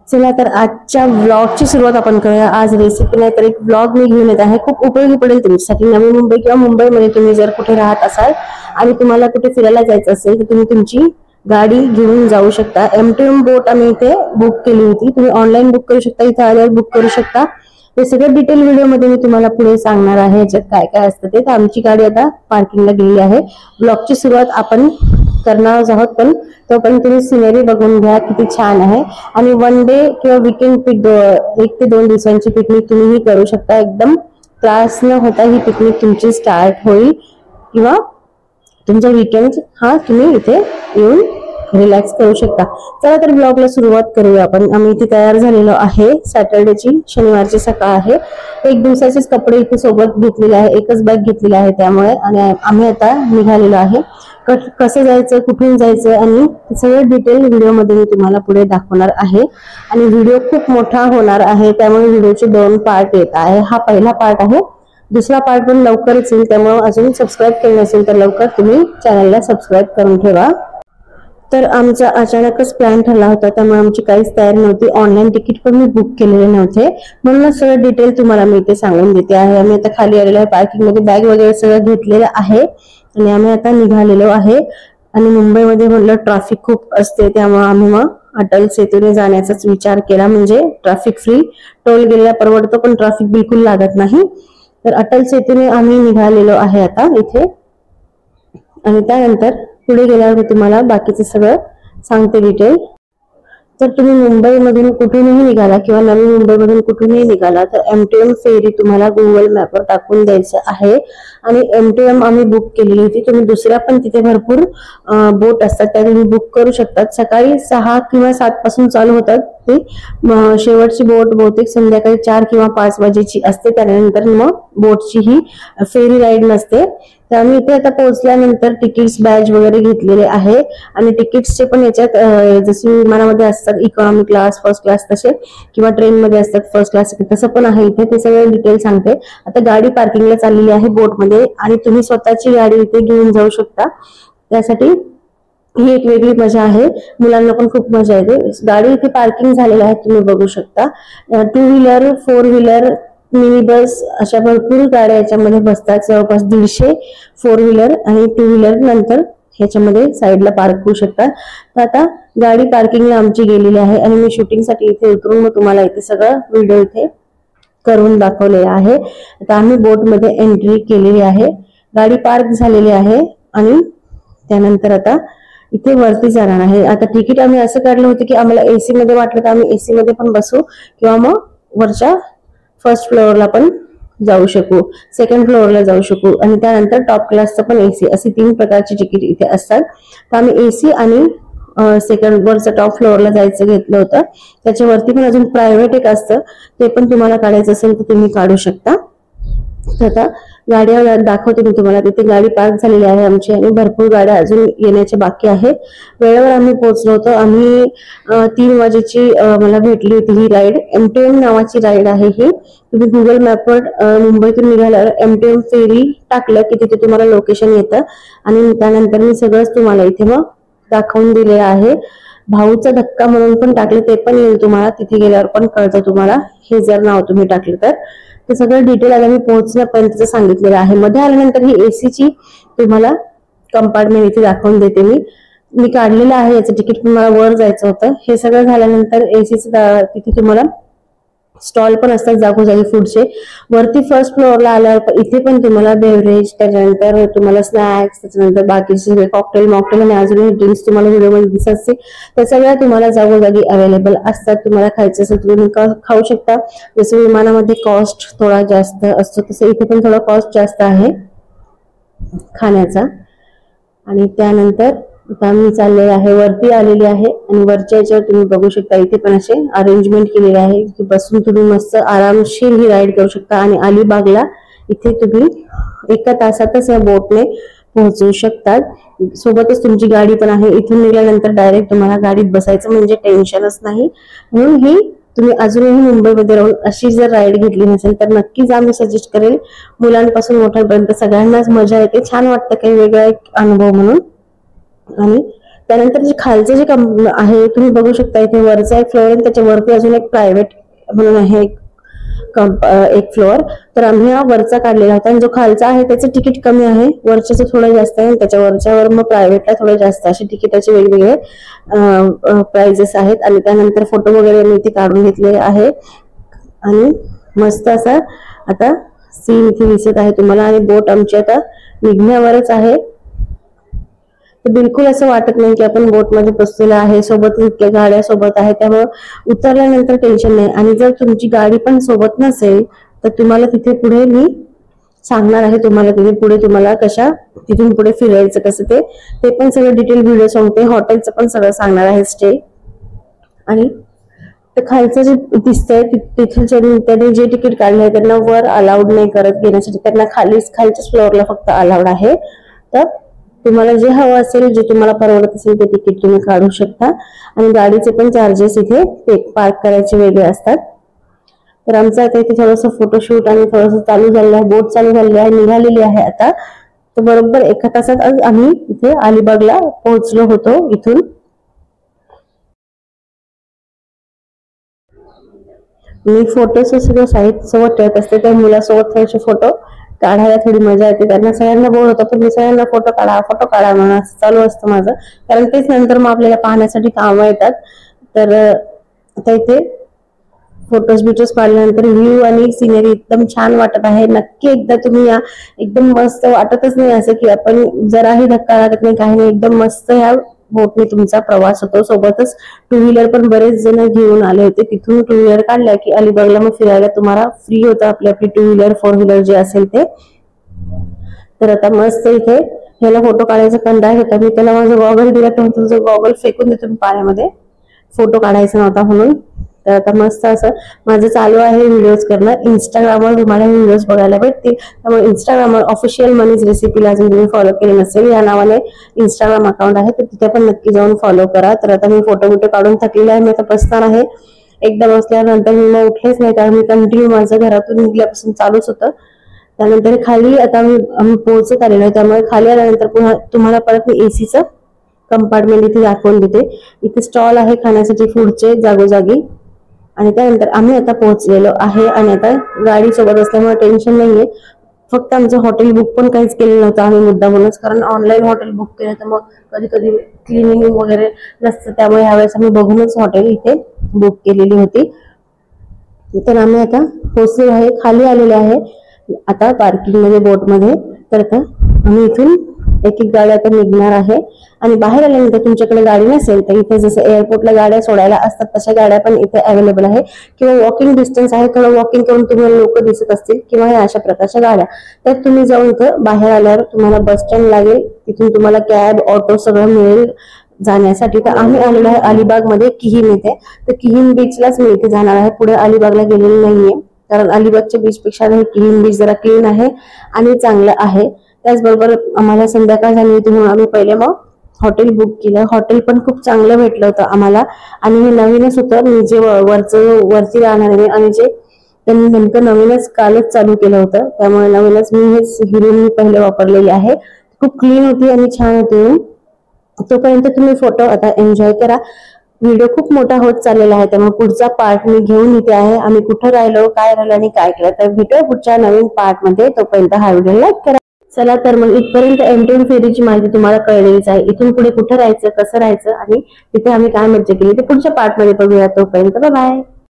चला तर आजच्या व्लॉगची सुरुवात आपण करूया। आज रेसिपी नाही तर एक व्लॉग मी घेऊन येत आहे, खूप उपयोगी पडेल तुमच्यासाठी। नवी मुंबई किंवा मुंबईमध्ये तुम्ही जर कुठे राहत असाल आणि तुम्हाला कुठे फिरायला जायचं असेल तर तुम्ही तुमची गाडी घेऊन जाऊ शकता। MTM बोट आम्ही इथे बुक केली होती, तुम्ही ऑनलाईन बुक करू शकता, इथे आल्यावर बुक करू शकता। हे सगळं डिटेल व्हिडिओ मध्ये मी तुम्हाला पुढे सांगणार आहे, याच्यात काय काय असतं ते। तर आमची गाडी आता पार्किंगला गेली आहे। ब्लॉगची सुरुवात आपण करणार आहोत, पण तोपर्यंत तुम्ही सिनेरी बघून घ्या, किती छान आहे। आणि वन डे किंवा वीकेंड 1 ते 2 दिवसांची पिकनिक तुम्ही करू शकता। एकदम त्रास न होता ही पिकनिक तुमची स्टार्ट होईल, किंवा तुमचा वीकेंड हा तुम्ही इथे येऊन रिलॅक्स करू शकता। चला तर ब्लॉगला सुरुवात करूया आपण। आम्ही इथे तयार झालेलो आहे, सॅटर्डेची शनिवारची सकाळ आहे। 1 दिवसाचेच कपडे इथे सोबत घेतलेले आहे, एकच बॅग घेतलेली आहे त्यामुळे। आणि आम्ही आता निघालेलो आहे। कसं जायचं, कुठून जायचं आणि सगळं डिटेल व्हिडिओ मध्ये मी तुम्हाला पुढे दाखवणार आहे। आणि व्हिडिओ खूप मोठा होणार आहे, त्यामुळे व्हिडिओचे 2 पार्ट येत आहे। हा पहिला पार्ट आहे, दुसरा पार्ट पण लवकरच येईल, त्यामुळे अजून सबस्क्राईब केलं नसेल तर लवकर तुम्ही चॅनलला सबस्क्राईब करून ठेवा। तर आमचा अचानकच प्लॅन ठरला होता, त्यामुळे आमची काहीच तयारी नव्हती। ऑनलाईन तिकीट पण मी बुक केलेले नव्हते, म्हणूनच सगळं डिटेल तुम्हाला मी इथे सांगून देते आहे। आम्ही आता खाली आलेलो आहे, पार्किंग मध्ये बॅग वगैरे सगळं घेतलेलं आहे आणि आम्ही आता निघालेलो आहे। आणि मुंबईमध्ये म्हटलं ट्रॅफिक खूप असते, त्यामुळे आम्ही मग अटल सेतूने जाण्याचाच विचार केला, म्हणजे ट्रॅफिक फ्री। टोल गेलेला परवडतो, पण ट्रॅफिक बिलकुल लागत नाही। तर अटल सेतूने आम्ही निघालेलो आहे आता इथे। आणि त्यानंतर पुढे गेल्यावर तुम्हाला बाकीचं सगळं सांगते डिटेल। तर तुम्ही मुंबईमधून कुठूनही निघाला किंवा नवी मुंबईमधून कुठूनही निघाला तर MTM फेरी तुम्हाला गुगल मॅपवर टाकून द्यायचं आहे। आणि MTM आम्ही बुक केलेली होती, तुम्ही दुसऱ्या पण तिथे भरपूर बोट असतात, त्या तुम्ही बुक करू शकतात। सकाळी 6 किंवा 7 पासून चालू होतात ते, शेवटची बोट बहुतेक संध्याकाळी 4 किंवा 5 वाजेची असते। त्यानंतर मग बोटची ही फेरी राईड नसते। तर आम्ही इथे आता पोहोचल्यानंतर तिकीट्स बॅज वगैरे घेतलेले आहे। आणि तिकीट्सचे पण याच्यात जसे विमानामध्ये असतात इकॉनॉमी क्लास, फर्स्ट क्लास तसे, किंवा ट्रेन मध्ये असतात फर्स्ट क्लास, तसं पण आहे इथे। ते सगळे डिटेल सांगते। आता गाडी पार्किंगला चाललेली आहे बोटमध्ये, आणि तुम्ही स्वतःची गाडी इथे घेऊन जाऊ शकता। त्यासाठी ही एक वेगळी मजा आहे, मुलांना पण खूप मजा येते। गाडी इथे पार्किंग झालेली आहे, तुम्ही बघू शकता। 2 व्हीलर, 4 व्हीलर, मिनी बस अशा भरपूर गाड्या याच्यामध्ये बसतात। जवळपास 150 4 व्हीलर आणि 2 व्हीलर नंतर ह्याच्यामध्ये साईडला पार्क होऊ शकतात। तर आता गाडी पार्किंगला आमची गेलेली आहे आणि मी शूटिंगसाठी इथे उतरून मग तुम्हाला इथे सगळं व्हिडिओ इथे करून दाखवलेला आहे। आता आम्ही बोटमध्ये एंट्री केलेली आहे, गाडी पार्क झालेली आहे आणि त्यानंतर आता इथे वरती जाणार आहे। आता तिकीट आम्ही असं काढलं होतं की आम्हाला AC मध्ये वाटलं तर आम्ही AC मध्ये पण बसू, किंवा मग वरच्या फर्स्ट फ्लोअरला पण जाऊ शकू, सेकंड फ्लोअरला जाऊ शकू, आणि त्यानंतर टॉप क्लासचं पण AC, असे 3 प्रकारचे तिकीट इथे असतात। तर आम्ही AC आणि सेकंड वरचं टॉप फ्लोअरला जायचं घेतलं होतं। त्याच्यावरती पण अजून प्रायव्हेट एक असतं, ते पण तुम्हाला काढायचं असेल तर तुम्ही काढू शकता। तर आता गाड्या दाखवते मी तुम्हाला। तिथे गाडी पार्क झालेली आहे आमची, आणि भरपूर गाड्या अजून येण्याच्या बाकी आहेत। वेळेवर आम्ही पोहोचलो होतो। आम्ही 3 वाजेची मला भेटली होती ही राईड। MTM नावाची राईड आहे ही। तुम्ही गुगल मॅपवर मुंबईतून निघाल्यावर MTM फेरी टाकलं की तिथे तुम्हाला लोकेशन येतं, आणि त्यानंतर मी सगळंच तुम्हाला इथे मग दाखवून दिलेलं आहे। भाऊचा धक्का म्हणून पण टाकले, ते पण येईल तुम्हाला, तिथे गेल्यावर पण कळतं तुम्हाला, हे जर नाव तुम्ही टाकलं तर। ते सगळं डिटेल आलं मी पोहोचण्यापर्यंतच सांगितलेलं आहे। मध्ये आल्यानंतर ही AC तुम्हाला कंपार्टमेंट इथे दाखवून देते मी काढलेलं आहे याचं तिकीट, पण मला वर जायचं होतं। हे सगळं झाल्यानंतर ACचं तिथे तुम्हाला स्टॉल पण असतात जागोजागी फूडचे। वरती फर्स्ट फ्लोअरला आल्यावर इथे पण तुम्हाला बेवरेज, त्याच्यानंतर तुम्हाला स्नॅक्स, त्याच्यानंतर बाकीचे सगळे कॉकटेल मॉकटेल आणि अजून ड्रिंक्स तुम्हाला व्हिडिओमध्ये दिसत असते, त्या सगळ्या तुम्हाला जागोजागी अवेलेबल असतात। तुम्हाला खायचं असेल तुम्ही खाऊ शकता। जसं विमानामध्ये कॉस्ट थोडा जास्त असतो, तसं इथे पण थोडा कॉस्ट जास्त आहे खाण्याचा। आणि त्यानंतर आता मी चाललेले आहे, वरती आलेली आहे, आणि वरच्या याच्यावर तुम्ही बघू शकता इथे पण असे अरेंजमेंट केलेले आहे की बसून तुम्ही मस्त आरामशीर ही राईड करू शकता। आणि अलिबागला इथे तुम्ही 1 तासातच या बोटने पोहोचू शकतात। सोबतच तुमची गाडी पण आहे, इथून निघाल्यानंतर डायरेक्ट तुम्हाला गाडीत बसायचं म्हणजे टेन्शनच नाही। म्हणून ही तुम्ही अजूनही मुंबईमध्ये राहून अशी जर राईड घेतली नसेल तर नक्कीच आम्ही सजेस्ट करेल। मुलांपासून मोठ्यांपर्यंत सगळ्यांनाच मजा येते, छान वाटतं, काही वेगळा एक अनुभव म्हणून। आणि त्यानंतर जे खालचं जे आहे तुम्ही बघू शकता, इथे वरचा एक फ्लोअर आणि त्याच्यावरती अजून एक प्रायव्हेट म्हणून आहे एक फ्लोअर. तर आम्ही हा वरचा काढलेला होता आणि जो खालचा आहे त्याचं तिकीट कमी आहे, वरच्याचं थोडं जास्त आहे, त्याच्या वरच्यावर मग प्रायव्हेटला थोडं जास्त, असे तिकिटाचे वेगवेगळे प्राइजेस आहेत. आणि त्यानंतर फोटो वगैरे मी इथे काढून घेतले आहे आणि मस्त असा आता सीन इथे दिसत आहे तुम्हाला. आणि बोट आमची आता निघण्यावरच आहे, तर बिलकुल असं वाटत नाही की आपण बोटमध्ये बसलेलो आहे, सोबत इतक्या गाड्या सोबत आहे, त्यामुळे उतरल्यानंतर टेन्शन नाही. आणि जर तुमची गाडी पण सोबत नसेल तर तुम्हाला तिथे पुढे मी सांगणार आहे, तुम्हाला तिथे पुढे तुम्हाला तिथून पुढे फिरायचं कसं ते पण सगळं डिटेल व्हिडिओ सांगते. हॉटेलचं पण सगळं सांगणार आहे, स्टे. आणि तर खालचं जे दिसतंय तिथे त्यांनी जे तिकीट काढलंय त्यांना वर अलाउड नाही करत घेण्यासाठी, त्यांना खालच्याच फ्लोअरला फक्त अलाउड आहे. तर तुम्हाला जे हवं असेल, जे तुम्हाला परवडत असेल ते तिकीट तुम्ही काढू शकता. आणि गाडीचे पण चार्जेस इथे पार्क करायचे वेगळे असतात. तर आमचं आता इथे थोडंसं फोटोशूट आणि थोडंसं चालू झालेलं आहे, बोट चालू झालेली आहे, निघालेली आहे आता. तर बरोबर 1 तासात आम्ही इथे अलिबागला पोहोचलो होतो इथून. मी फोटोचं सगळं साहित्य सोबत ठेवत असते, त्या मुलासोबत थोडेसे फोटो काढायला थोडी मजा येते. त्यांना सगळ्यांना बोर होतं, पण मी सगळ्यांना फोटो काढा म्हणून असं चालू असतं माझं, कारण तेच नंतर मग आपल्याला पाहण्यासाठी कामं येतात. तर आता इथे फोटोज काढल्यानंतर व्ह्यू आणि सिनरी एकदम छान वाटत आहे. नक्की एकदा तुम्ही या, एकदम मस्त, वाटतच नाही असं की आपण जराही धक्का लागत नाही, काही नाही, एकदम मस्त ह्या बोटने तुमचा प्रवास होतो. सोबतच टू व्हीलर पण बरेच जण घेऊन आले होते, तिथून टू व्हीलर काढल्या की अलिबागला मग फिरायला तुम्हाला फ्री होतं आपली टू व्हीलर 4 व्हीलर जे असेल ते. तर आता मस्त इथे ह्याला फोटो काढायचा कंटाळा होता, मी त्याला माझा गॉगल दिला, तर तुझं गॉगल फेकून देतो मी पाण्यामध्ये, फोटो काढायचा नव्हता म्हणून. तर आता मस्त असं माझं चालू आहे व्हिडिओज करणं. इंस्टाग्रामवर तुम्हाला व्हिडिओज बघायला भेटतील, त्यामुळे इंस्टाग्रामवर ऑफिशियल मनीज रेसिपीला अजून तुम्ही फॉलो केले नसेल, या नावाने इंस्टाग्राम अकाउंट आहे, तर तिथे पण नक्की जाऊन फॉलो करा. तर आता मी फोटो काढून थकलेला आहे, मी आता बसणार आहे. एकदा बसल्यानंतर मी मग उठलेच नाही, कारण मी कंटिन्यू माझं घरातून निघल्यापासून चालूच होतं. त्यानंतर खाली आता आम्ही पोहोचत आलेलो आहे, त्यामुळे खाली आल्यानंतर पुन्हा तुम्हाला परत मी एसीचं कंपार्टमेंट इथे दाखवून देते. इथे स्टॉल आहे खाण्यासाठी फूडचे जागोजागी. आणि त्यानंतर आम्ही आता पोहोचलेलो आहे आणि आता गाडी सोबत असल्यामुळे टेन्शन नाहीये. फक्त आमचं हॉटेल बुक पण काहीच केलेलं नव्हतं आम्ही मुद्दामूनच, कारण ऑनलाईन हॉटेल बुक केलं तर मग कधी कधी क्लिनिंग वगैरे नसतं, त्यामुळे ह्यावेळेस आम्ही बघूनच हॉटेल इथे बुक केलेली होती. तर आम्ही आता पोहोचलेलो आहे, खाली आलेलो आहे आता पार्किंग मध्ये बोटमध्ये. तर आता आम्ही इथून एक गाडी आता निघणार आहे. आणि बाहेर आल्यानंतर तुमच्याकडे गाडी नसेल तर इथे जसं एअरपोर्टला गाड्या सोडायला असतात तशा गाड्या पण इथे अवेलेबल आहे, किंवा वॉकिंग डिस्टन्स आहे, थोडं वॉकिंग करून तुम्हाला लोक दिसत असतील किंवा हे अशा प्रकारच्या गाड्या. तर तुम्ही जाऊन इथं बाहेर आल्यावर तुम्हाला बस स्टँड लागेल, तिथून तुम्हाला कॅब ऑटो सगळं मिळेल जाण्यासाठी. तर आम्ही आलेलो आहे अलिबाग मध्ये किहीम इथे. तर किहीम बीचलाच मी इथे जाणार आहे, पुढे अलिबागला गेलेली नाहीये, कारण अलिबागच्या बीच पेक्षा किहीम बीच जरा क्लीन आहे आणि चांगलं आहे. त्याचबरोबर आम्हाला संध्याकाळ झाली होती म्हणून आम्ही पहिले मग हॉटेल बुक केलं. हॉटेल पण खूप चांगलं भेटलं होतं आम्हाला, आणि हे नवीनच होतं, मी जे वरती राहणार आहे आणि जे त्यांनी नेमकं नवीनच कालच चालू केलं होतं, त्यामुळे नवीनच मी हे रूम पहिले वापरलेली आहे. खूप क्लीन होती आणि छान होती. तोपर्यंत तुम्ही फोटो आता एन्जॉय करा. व्हिडिओ खूप मोठा होत चाललेला आहे, त्यामुळे पुढचा पार्ट मी घेऊन येते आहे, आम्ही कुठं राहिलो, काय राहिलं आणि काय केलं. तर भेटूया पुढच्या नवीन पार्ट मध्ये. तोपर्यंत हा व्हिडिओ लाईक करा. चला तर मग इथपर्यंत एंट्री फेरीची माहिती तुम्हाला कळलेलीच आहे. इथून पुढे कुठं राहायचं, कसं राहायचं आणि तिथे आम्ही काय मज्जा केली ते पुढच्या पार्ट मध्ये बघूया. तोपर्यंत बाय बाय.